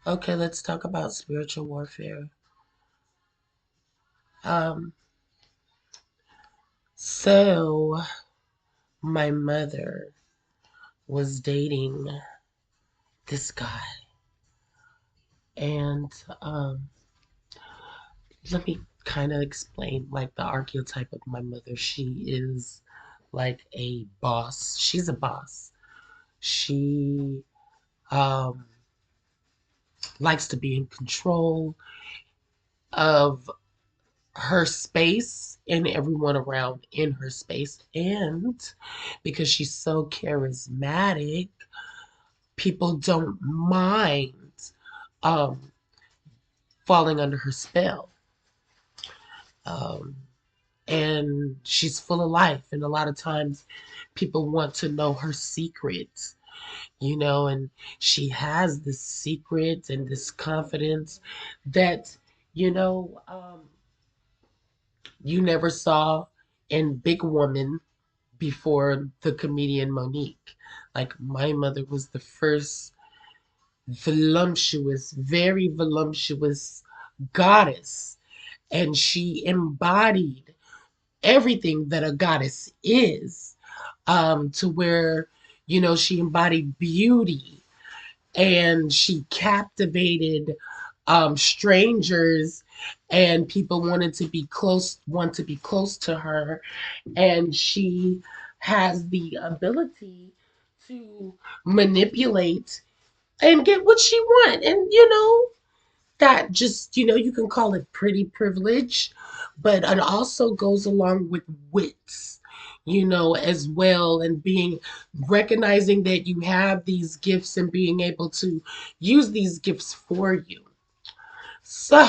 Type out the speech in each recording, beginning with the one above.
Okay, let's talk about spiritual warfare. Um, so my mother was dating this guy, and let me kind of explain like the archetype of my mother. She is like a boss. She's a boss. She um likes to be in control of her space and everyone around in her space. And because she's so charismatic, people don't mind um, falling under her spell. Um, and she's full of life. And a lot of times people want to know her secrets, and she has this secret and this confidence that, you know, um, you never saw in Big Woman before the comedian Monique. Like my mother was the first voluptuous, very voluptuous goddess, and she embodied everything that a goddess is, to where, she embodied beauty and she captivated strangers, and people want to be close to her, and she has the ability to manipulate and get what she want. And that just, you can call it pretty privilege, but it also goes along with wits, as well, and being recognizing that you have these gifts and being able to use these gifts for you. So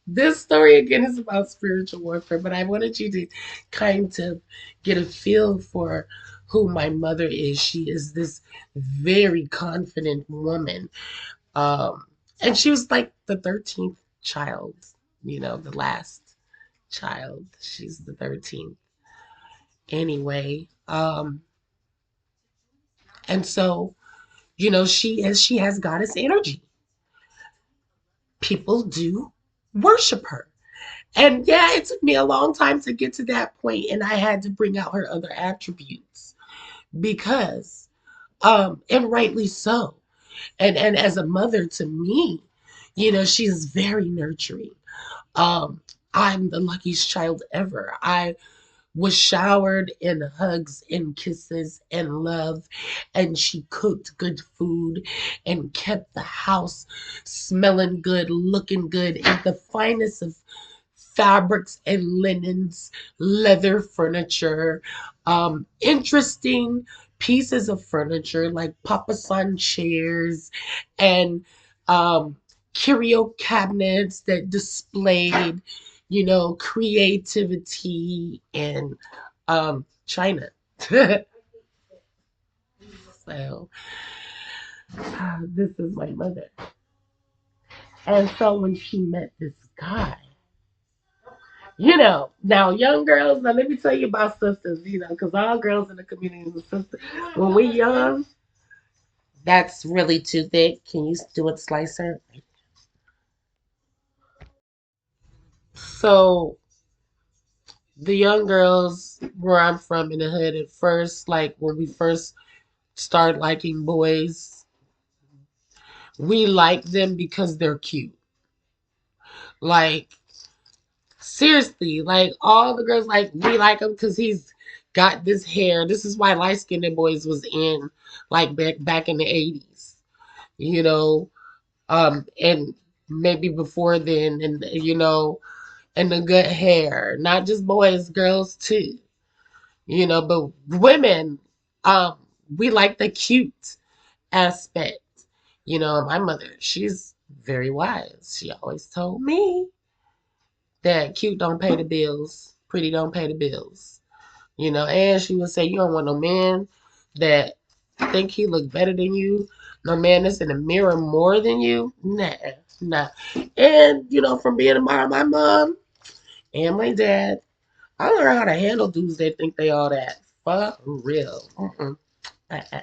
this story again is about spiritual warfare, but I wanted you to kind of get a feel for who my mother is. She is this very confident woman. Um, and she was like the 13th child, the last child. She's the 13th. Anyway, and so, she has goddess energy. People do worship her. And yeah, it took me a long time to get to that point, and I had to bring out her other attributes because, and rightly so. And as a mother to me, she's very nurturing. Um, I'm the luckiest child ever. I was showered in hugs and kisses and love, and she cooked good food and kept the house smelling good, looking good, and the finest of fabrics and linens, leather furniture, interesting pieces of furniture like papasan chairs and um, curio cabinets that displayed, creativity and China. So this is my mother. And so when she met this guy, now young girls, now let me tell you about sisters, because all girls in the community are sisters. When we young, that's really too thick. Can you do it, slicer? So the young girls where I'm from in the hood at first, like when we first start liking boys, we like them because they're cute. Like seriously, like all the girls, like we like him because he's got this hair. This is why light skinned boys was in like back in the 80s, you know, and maybe before then, and and the good hair. Not just boys, girls too, but women, um, we like the cute aspect. My mother, she's very wise. She always told me that cute don't pay the bills, pretty don't pay the bills. And she would say, you don't want no man that think he look better than you, no man that's in the mirror more than you. Nah, nah. And, from being around my mom and my dad, I learned how to handle dudes that think they all that. For real. Uh-uh.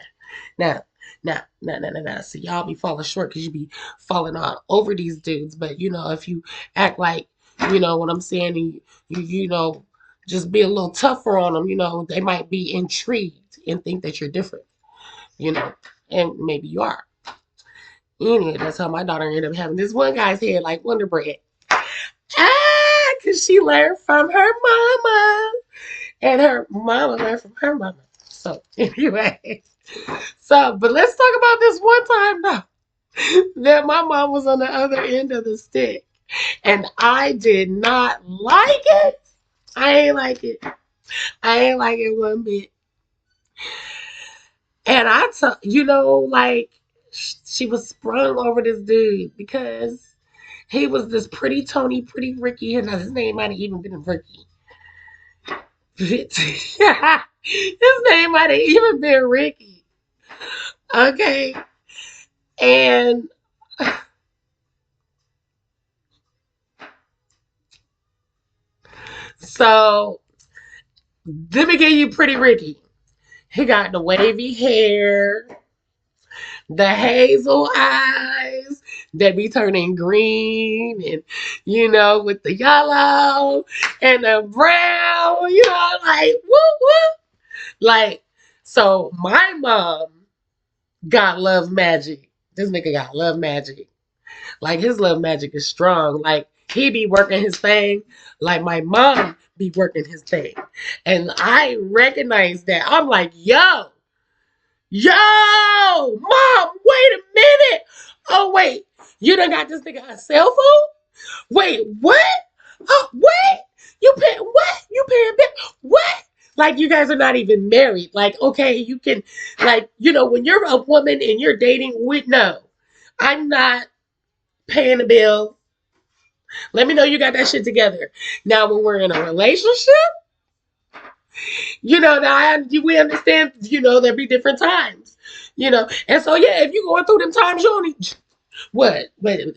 Now, Nah. So y'all be falling short because you be falling all over these dudes. But if you act like what I'm saying, and just be a little tougher on them, they might be intrigued and think that you're different, you know, and maybe you are. Anyway, that's how my daughter ended up having this one guy's head like Wonder Bread. Because she learned from her mama, and her mama learned from her mama. So anyway, but let's talk about this one time though that my mom was on the other end of the stick, and I did not like it. I ain't like it. I ain't like it one bit. And like she was sprung over this dude because he was this pretty Tony, pretty Ricky, and his name might have even been Ricky. His name might have even been Ricky. Okay. And so let me give you pretty Ricky. He got the wavy hair, the hazel eyes that be turning green, and with the yellow and the brown, like whoop whoop. Like, so my mom got love magic. This nigga got love magic. Like, his love magic is strong. Like, he be working his thing like my mom be working his thing. And I recognize that. I'm like, yo, mom, wait a minute. Oh, wait, you done got this nigga a cell phone? Wait, what? Oh, wait, you pay what? You paying back? What? Like, you guys are not even married. Like, okay, you can, like, when you're a woman and you're dating with, no, I'm not paying the bill. Let me know you got that shit together. Now, when we're in a relationship, we understand, there be different times, And so, yeah, if you're going through them times, you only, what? Wait,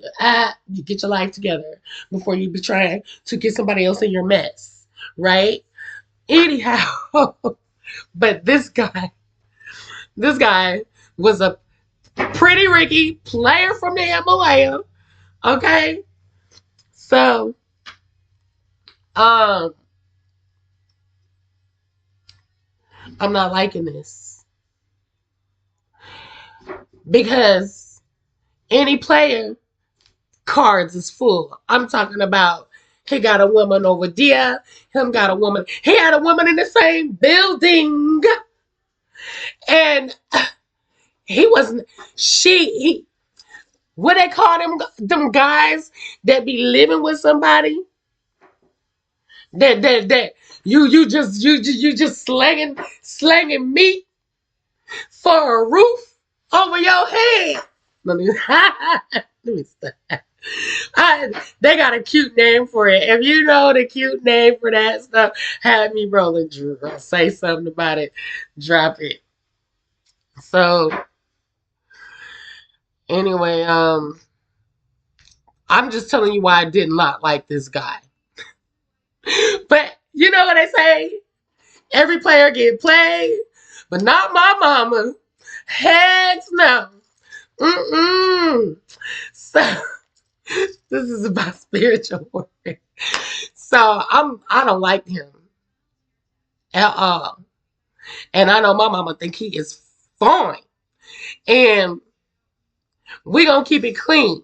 you get your life together before you be trying to get somebody else in your mess, right? Anyhow, but this guy was a pretty Ricky player from the Himalaya, okay? So, I'm not liking this because any player cards is full. I'm talking about he got a woman over there. Him got a woman. He had a woman in the same building. And he wasn't, what they call them guys that be living with somebody? That you just slanging meat for a roof over your head. Let me stop. They got a cute name for it. If you know the cute name for that stuff, have me rolling, Drew. Say something about it. Drop it. So anyway, I'm just telling you why I did not like this guy. But you know what they say? Every player get played, but not my mama. Heck no. Mm-mm. So this is about spiritual warfare. So I don't like him at all. And I know my mama think he is fine. And we gonna keep it clean.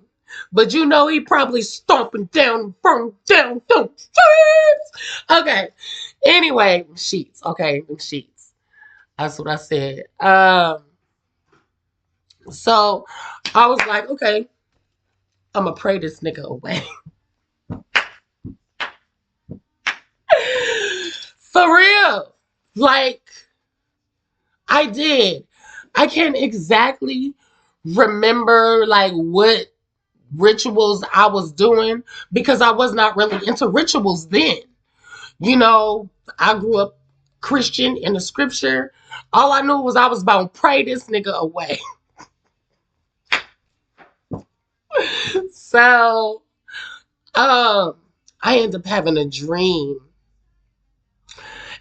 But he probably stomping down, burn down, don't first. Okay. Anyway, sheets. Okay, sheets. That's what I said. So I was like, okay, I'm gonna pray this nigga away. For real. Like, I did. I can't exactly remember like what rituals I was doing because I was not really into rituals then. I grew up Christian in the scripture. All I knew was I was about to pray this nigga away. So, I ended up having a dream.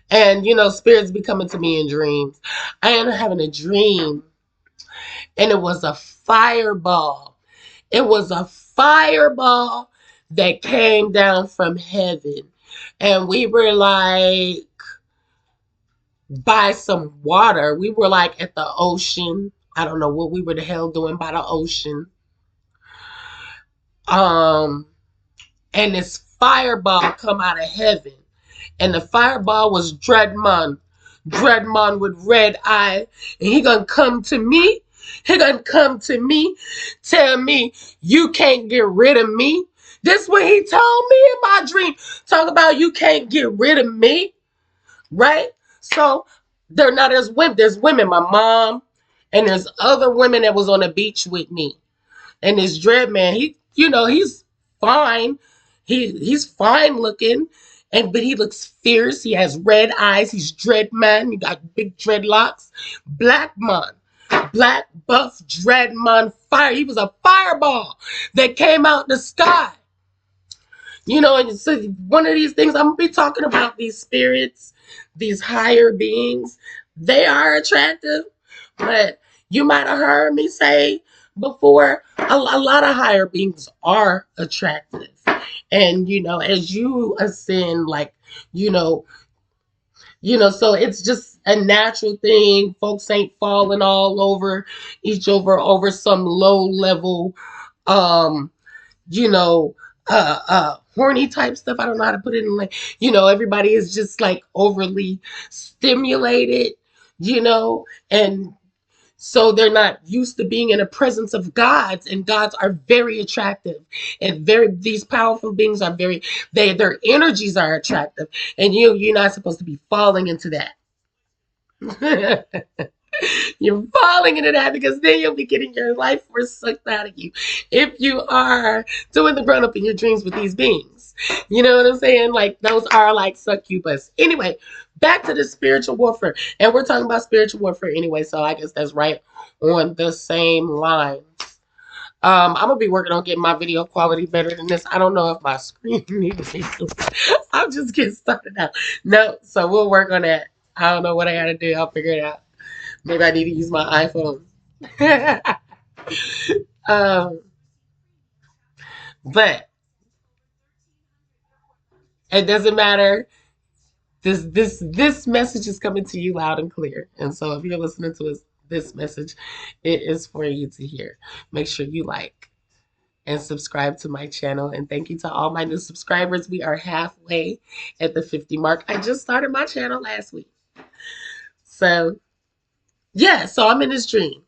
And, spirits be coming to me in dreams. I ended up having a dream and it was a fireball. It was a fireball that came down from heaven. And we were like by some water. We were like at the ocean. I don't know what we were the hell doing by the ocean. Um, and this fireball come out of heaven. And the fireball was Dreadmon. Dreadmon with red eye. And he gonna come to me. He gonna come to me, tell me you can't get rid of me. This what he told me in my dream. Talk about you can't get rid of me, right? So they're not as women. There's women, my mom, and there's other women that was on the beach with me. And this dread man, he's fine. He's fine looking, but he looks fierce. He has red eyes. He's dread man. He got big dreadlocks. Black man, black buff dread man, fire. He was a fireball that came out the sky. And so one of these things I'm gonna be talking about, these spirits, these higher beings. They are attractive, but you might have heard me say before, a lot of higher beings are attractive. And as you ascend, like, you know, so it's just a natural thing. Folks ain't falling all over each over some low level um you know, horny type stuff. I don't know how to put it in, like, everybody is just like overly stimulated, and so they're not used to being in the presence of gods, and gods are very attractive, and these powerful beings are their energies are attractive, and you're not supposed to be falling into that. You're falling into that because then you'll be getting your life force sucked out of you if you are doing the grown up in your dreams with these beings. You know what I'm saying? Like, those are like succubus. Anyway, back to the spiritual warfare. And we're talking about spiritual warfare anyway, so I guess that's right on the same line. I'm gonna be working on getting my video quality better than this. I don't know if my screen needs to be. I'm just getting started out. No, so we'll work on that. I don't know what I gotta do. I'll figure it out. Maybe I need to use my iPhone. um, but it doesn't matter. This message is coming to you loud and clear. And so if you're listening to this message, it is for you to hear. Make sure you like and subscribe to my channel. And thank you to all my new subscribers. We are halfway at the 50 mark. I just started my channel last week. So yeah, so I'm in this dream.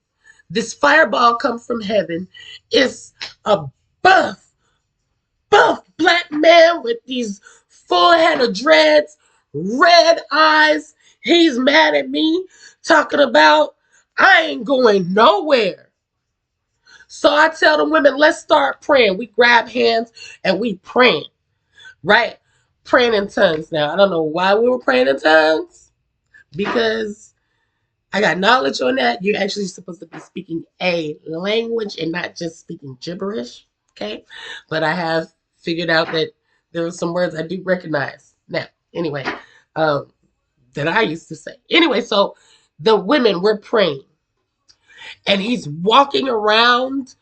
This fireball comes from heaven. It's a buff black man with these full head of dreads, red eyes. He's mad at me, talking about I ain't going nowhere. So I tell the women, let's start praying. We grab hands and we praying, right? Praying in tongues. Now, I don't know why we were praying in tongues, because I got knowledge on that. You're actually supposed to be speaking a language and not just speaking gibberish, okay? But I have figured out that there are some words I do recognize now. Anyway, that I used to say. Anyway, so the women were praying, and he's walking around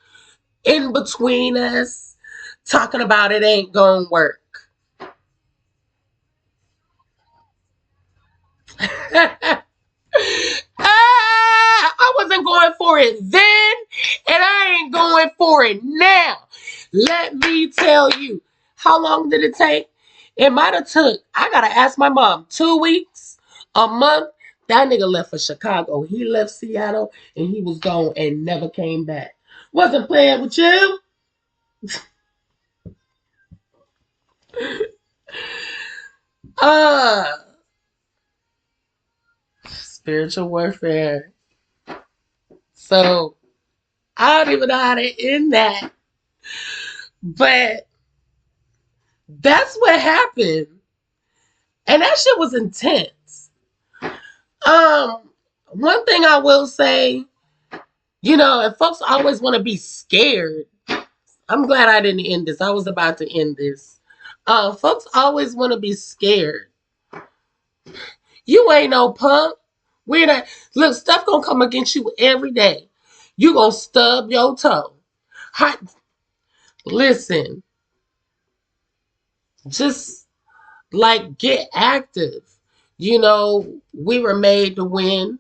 in between us, talking about it ain't gonna work. I wasn't going for it then, and I ain't going for it now. Let me tell you. How long did it take? It might have took, I gotta ask my mom, 2 weeks, a month. That nigga left for Chicago. He left Seattle and he was gone and never came back. Wasn't playing with you. uh Spiritual warfare. So I don't even know how to end that. But that's what happened. And that shit was intense. One thing I will say, if folks always want to be scared, I'm glad I didn't end this. I was about to end this. Folks always want to be scared. You ain't no punk. We're not. Look, stuff gonna come against you every day. You gonna stub your toe. Hot. Listen, just like get active. We were made to win,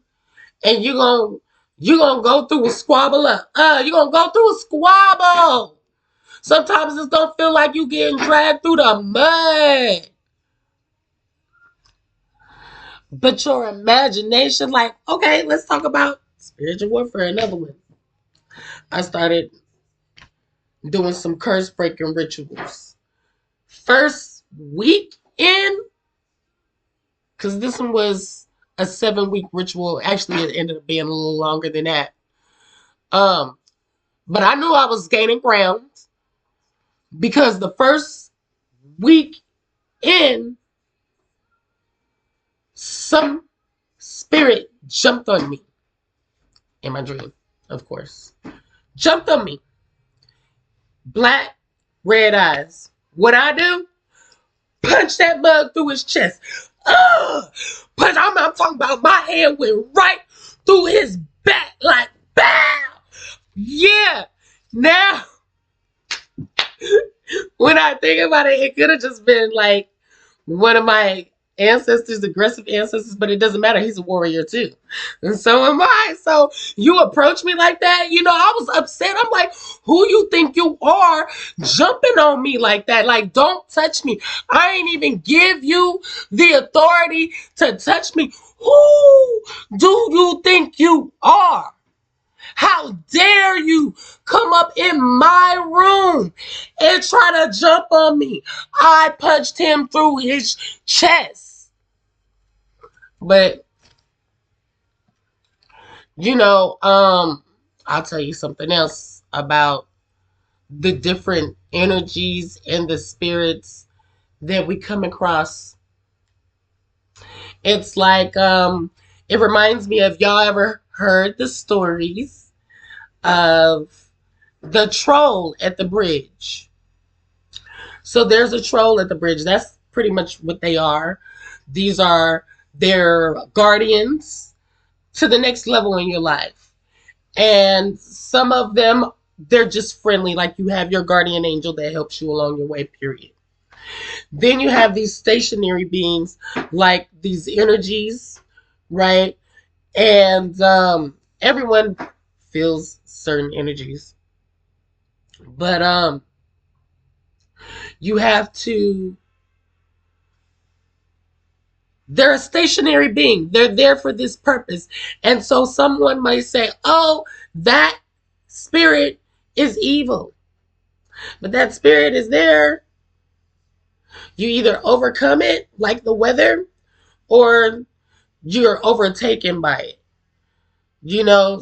and you gonna go through a squabble. You gonna go through a squabble. Sometimes it don't feel like you getting dragged through the mud. But your imagination, like, okay, let's talk about spiritual warfare, another one. I started doing some curse breaking rituals. First week in, because this one was a 7-week ritual. Actually, it ended up being a little longer than that. Um, but I knew I was gaining ground because the first week in, some spirit jumped on me in my dream, of course. Jumped on me. Black, red eyes. What I do? Punch that mug through his chest. Ugh! Punch. I'm talking about my hand went right through his back, like, BAM! Yeah. Now, when I think about it, it could have just been like one of my ancestors, aggressive ancestors, but it doesn't matter. He's a warrior too. And so am I. So you approach me like that, I was upset. I'm like, who you think you are jumping on me like that? Like, don't touch me. I ain't even give you the authority to touch me. Who do you think you are? How dare you come up in my room and try to jump on me? I punched him through his chest. But, I'll tell you something else about the different energies and the spirits that we come across. It's like, it reminds me of, y'all ever heard the stories of the troll at the bridge? So there's a troll at the bridge. That's pretty much what they are. These are their guardians to the next level in your life. And some of them, they're just friendly. Like, you have your guardian angel that helps you along your way, period. Then you have these stationary beings, like these energies, right? And everyone feels certain energies. But you have to, they're a stationary being. They're there for this purpose. And so someone might say, oh, that spirit is evil. But that spirit is there. You either overcome it, like the weather, or you're overtaken by it.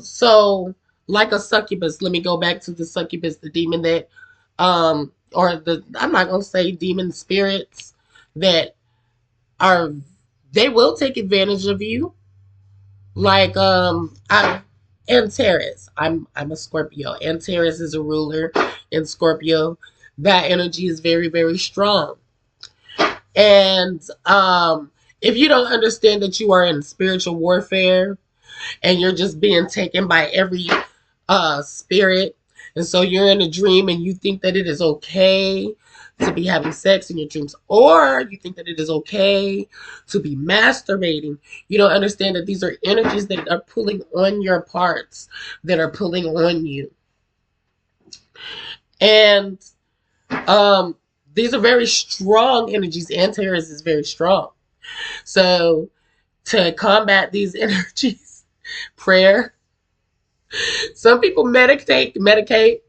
So like a succubus, let me go back to the succubus, the demon that, I'm not going to say demon spirits that are, they will take advantage of you. Like, Antares. I'm a Scorpio. Antares is a ruler in Scorpio. That energy is very, very strong. And if you don't understand that you are in spiritual warfare and you're just being taken by every spirit, and so you're in a dream and you think that it is okay to be having sex in your dreams, or you think that it is okay to be masturbating, you don't understand that these are energies that are pulling on your parts, that are pulling on you. And these are very strong energies. Antares is very strong. So to combat these energies, prayer. Some people medicate.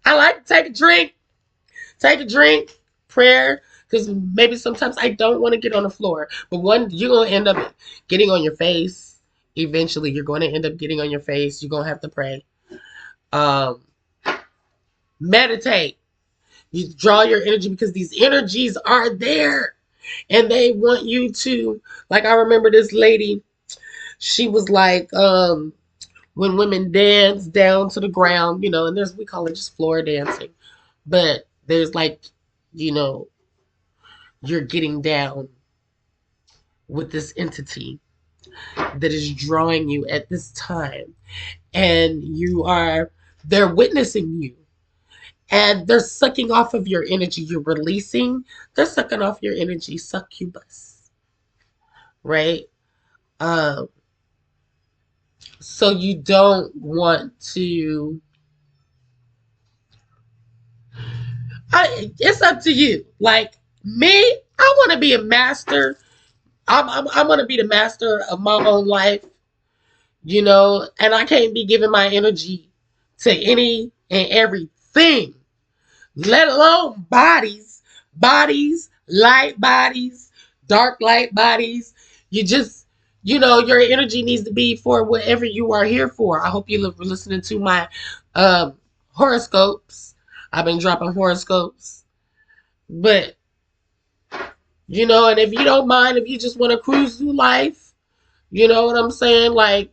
I like to take a drink, prayer, because maybe sometimes I don't want to get on the floor. But you're going to end up getting on your face. Eventually, you're going to end up getting on your face. You're going to have to pray. Meditate. You draw your energy because these energies are there. And they want you to, like, I remember this lady, she was like, when women dance down to the ground, and we call it just floor dancing. But there's like, you're getting down with this entity. that is drawing you at this time. And they're witnessing you. And they're sucking off of your energy. You're releasing, they're sucking off your energy. Succubus. Right? Um, so you don't want to. It's up to you. Like me, I want to be a master. I'm going to be the master of my own life, and I can't be giving my energy to any and everything, let alone bodies, light bodies, dark light bodies. Your energy needs to be for whatever you are here for. I hope you were listening to my um, horoscopes. I've been dropping horoscopes. But, and if you don't mind, if you just want to cruise through life, you know what I'm saying? Like,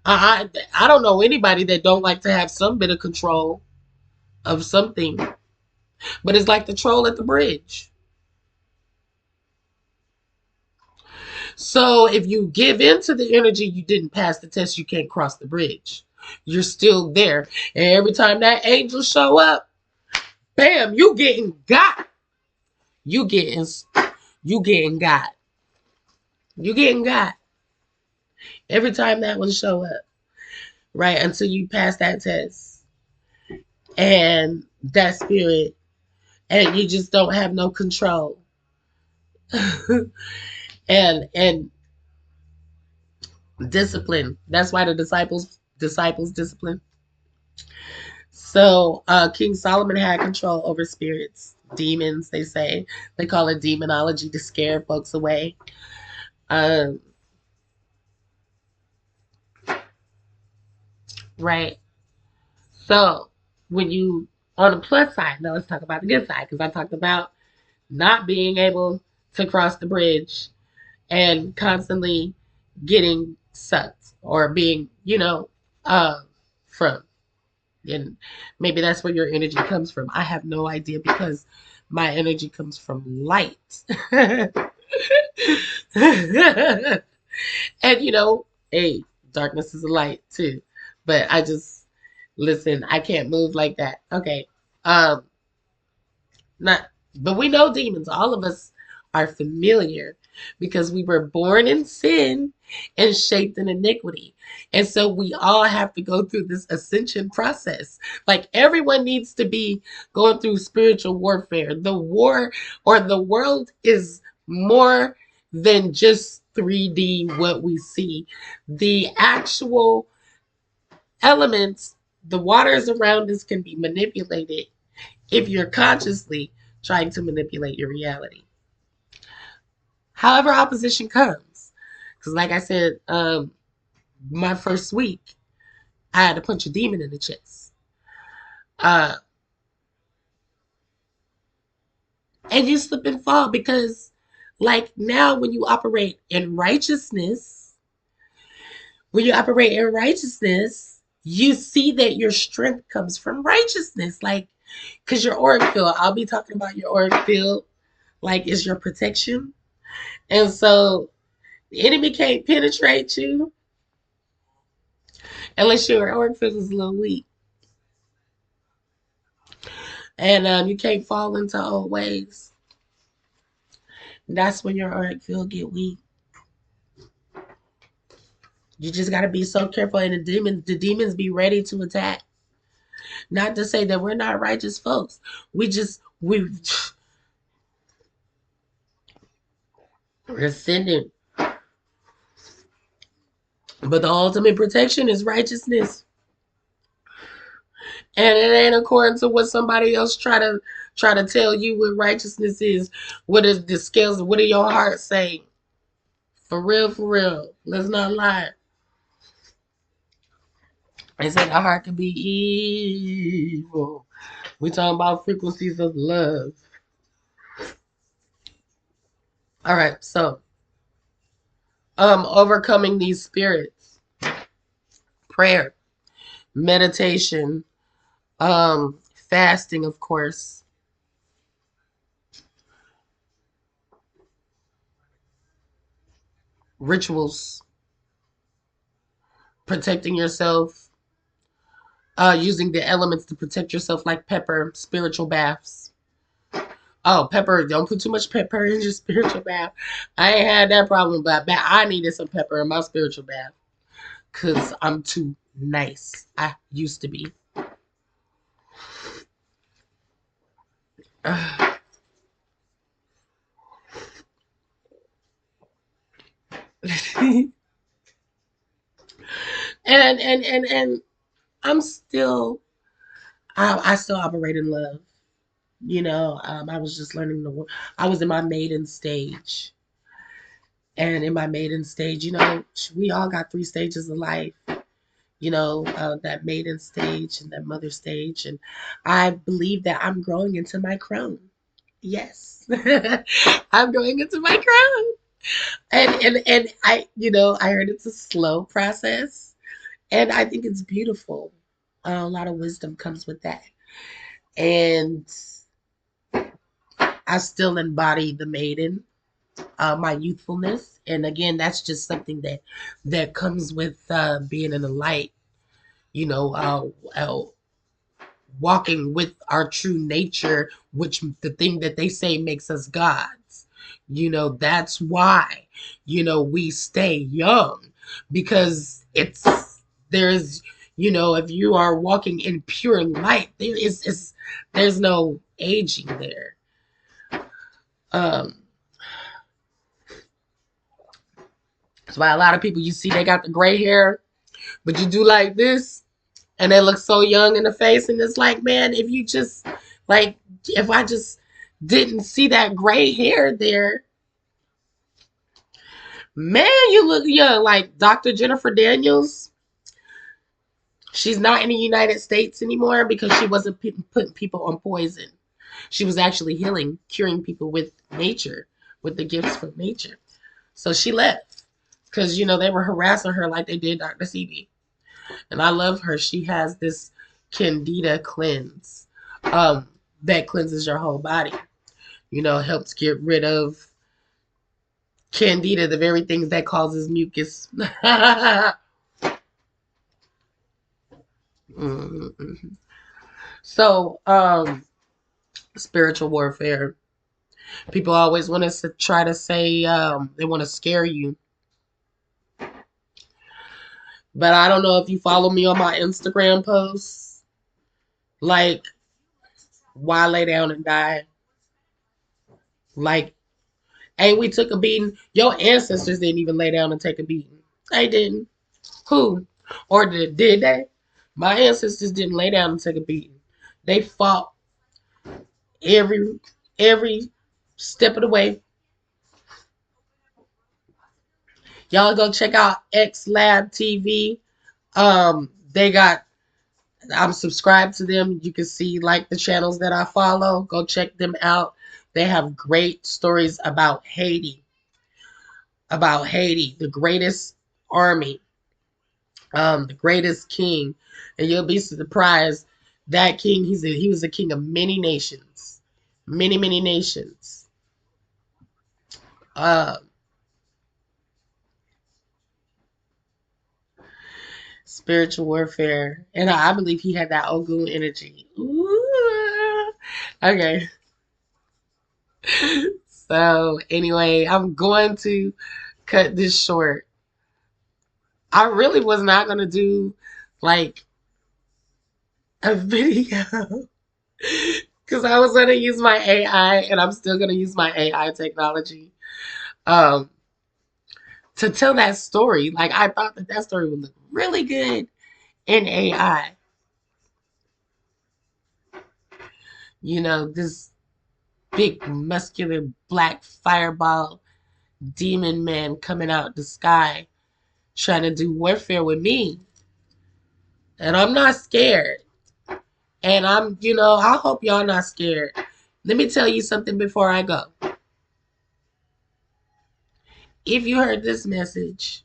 I don't know anybody that don't like to have some bit of control of something. But it's like the troll at the bridge. So if you give in to the energy, you didn't pass the test, you can't cross the bridge. You're still there. And every time that angel show up, bam, you getting got. You getting got. You getting got. Every time that one show up. Right? Until you pass that test. And that spirit. And you just don't have no control. and discipline. That's why the disciples discipline. So King Solomon had control over spirits, demons. They say they call it demonology to scare folks away. Um, right. So when you on the plus side, now let's talk about the good side because I talked about not being able to cross the bridge and constantly getting sucked or being, uh, from. And maybe that's where your energy comes from. I have no idea because my energy comes from light. And hey, darkness is a light too. But I just listen, I can't move like that. Okay. Um not but we know demons. All of us are familiar because we were born in sin and shaped in iniquity. And so we all have to go through this ascension process. Like everyone needs to be going through spiritual warfare. The world is more than just 3D what we see. The actual elements, the waters around us can be manipulated if you're consciously trying to manipulate your reality. However, opposition comes. Because, like I said, my first week, I had to punch a demon in the chest. Uh, and you slip and fall because, like, now when you operate in righteousness, you see that your strength comes from righteousness. Like, because your auric field, I'll be talking about your auric field, like, is your protection. And so the enemy can't penetrate you unless your auric field is a little weak. And you can't fall into old ways. That's when your auric field get weak. You just gotta be so careful, and the demons be ready to attack. Not to say that we're not righteous folks. We're ascending. But the ultimate protection is righteousness. And it ain't according to what somebody else try to tell you what righteousness is. What is the scales? What do your heart say? For real, for real. Let's not lie. They say the heart can be evil. We talking about frequencies of love. All right, so overcoming these spirits, prayer, meditation, fasting, of course, rituals. protecting yourself, using the elements to protect yourself, like pepper, spiritual baths. Oh, pepper! Don't put too much pepper in your spiritual bath. I ain't had that problem, but I needed some pepper in my spiritual bath because I'm too nice. I used to be. And I'm still I still operate in love. I was just learning the word. I was in my maiden stage. And in my maiden stage, we all got three stages of life, that maiden stage and that mother stage. And I believe that I'm growing into my crown. Yes. I'm growing into my crown. And I heard it's a slow process. And I think it's beautiful. A lot of wisdom comes with that. And I still embody the maiden, my youthfulness. And again, that's just something that comes with being in the light. You know, walking with our true nature, which the thing that they say makes us gods. That's why we stay young, because there's if you are walking in pure light, there's no aging there. um that's why a lot of people, you see, they got the gray hair, but you do like this, and they look so young in the face, and it's like, man, if you just, like, if I just didn't see that gray hair there, man, you look young. Like Dr. Jennifer Daniels, she's not in the United States anymore because she wasn't putting people on poison. She was actually healing, curing people with nature, with the gifts from nature. So she left because they were harassing her like they did Dr. CB. And I love her. She has this Candida cleanse, that cleanses your whole body. Helps get rid of Candida, the very thing that causes mucus. Mm-hmm. So, spiritual warfare. People always want us to try to say, they want to scare you. But I don't know if you follow me on my Instagram posts. Like, why lay down and die? Like, hey, we took a beating. Your ancestors didn't even lay down and take a beating. They didn't. Who? Or did they? My ancestors didn't lay down and take a beating. They fought every every step of the way. Y'all go check out X Lab TV. They got, I'm subscribed to them. You can see, like, the channels that I follow. Go check them out. They have great stories about Haiti, the greatest army, the greatest king, and you'll be surprised. That king, he was a king of many nations, many nations. Uh, Spiritual warfare, and I believe he had that Ogun energy. Ooh. Okay. So anyway, I'm going to cut this short. I really was not gonna do like a video because I was gonna use my AI, and I'm still gonna use my AI technology um, to tell that story. Like, I thought that story would look really good in AI. This big muscular black fireball demon man coming out the sky trying to do warfare with me. And I'm not scared. And I hope y'all not scared. Let me tell you something before I go. If you heard this message,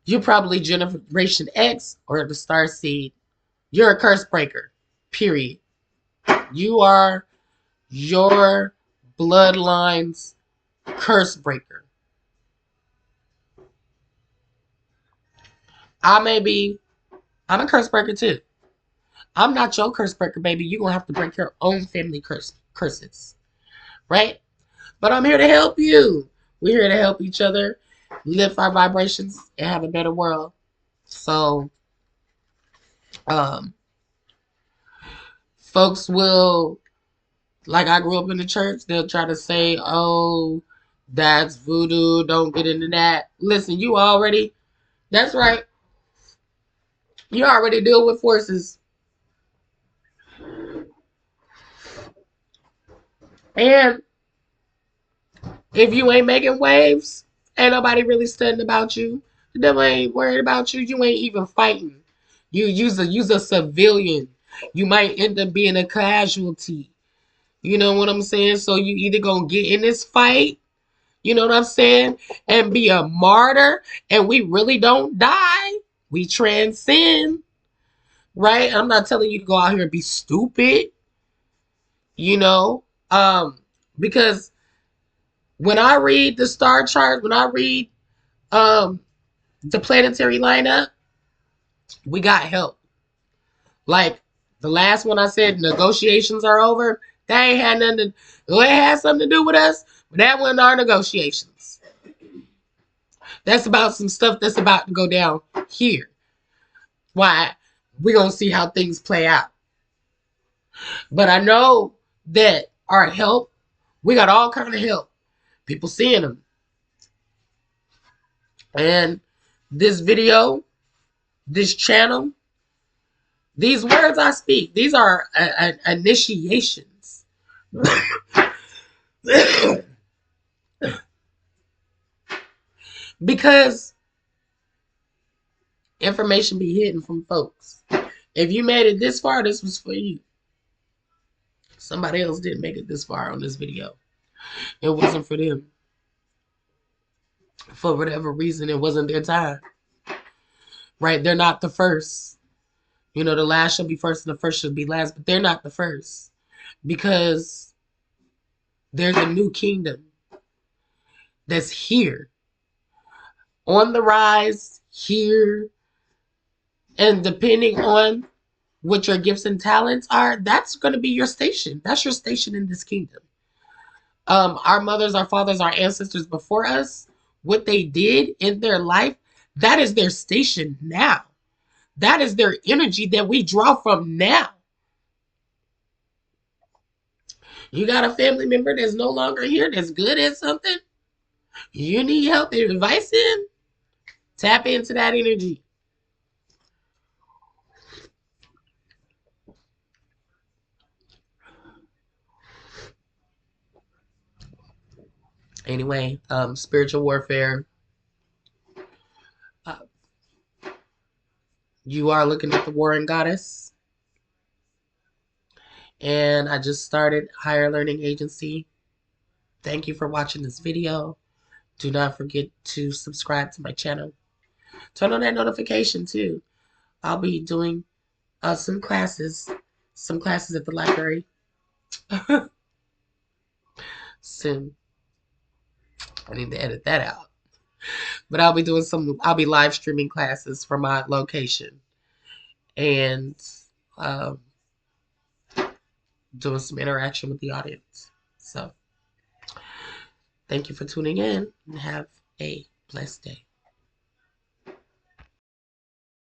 you're probably Generation X or the Star Seed. You're a curse breaker. Period. You are your bloodline's curse breaker. I'm a curse breaker too. I'm not your curse breaker, baby. You're going to have to break your own family curses. Right? But I'm here to help you. We're here to help each other lift our vibrations and have a better world. So, um, folks will, like I grew up in the church, they'll try to say, oh, that's voodoo. Don't get into that. Listen, that's right. You already deal with forces. And if you ain't making waves, ain't nobody really studying about you. The devil ain't worried about you. You ain't even fighting. You use a civilian. You might end up being a casualty. You know what I'm saying? So you either gonna get in this fight, you know what I'm saying, and be a martyr, and we really don't die. We transcend, right? I'm not telling you to go out here and be stupid, you know, because when I read the star chart, when I read um the planetary lineup, we got help. Like the last one I said, negotiations are over. That ain't had nothing to, well, it had something to do with us, but that wasn't our negotiations. That's about some stuff that's about to go down here. Why? We're gonna see how things play out. But I know that our help, we got all kind of help. People seeing them. And this video, this channel, these words I speak, these are initiations. Because information be hidden from folks. If you made it this far, this was for you. Somebody else didn't make it this far on this video. It wasn't for them. For whatever reason, it wasn't their time. Right? They're not the first. You know, the last shall be first and the first shall be last, but they're not the first. Because there's a new kingdom that's here. On the rise, here. And depending on what your gifts and talents are, that's going to be your station. That's your station in this kingdom. Our mothers, our fathers, our ancestors before us, what they did in their life, that is their station now. That is their energy that we draw from now. You got a family member that's no longer here, that's good at something, you need help and advice in, tap into that energy. Anyway, spiritual warfare. Uh, you are looking at the Warring Goddess. And I just started Higher Learning Agency. Thank you for watching this video. Do not forget to subscribe to my channel. Turn on that notification too. I'll be doing some classes at the library soon. I need to edit that out. But I'll be live streaming classes from my location and um, doing some interaction with the audience. So thank you for tuning in and have a blessed day.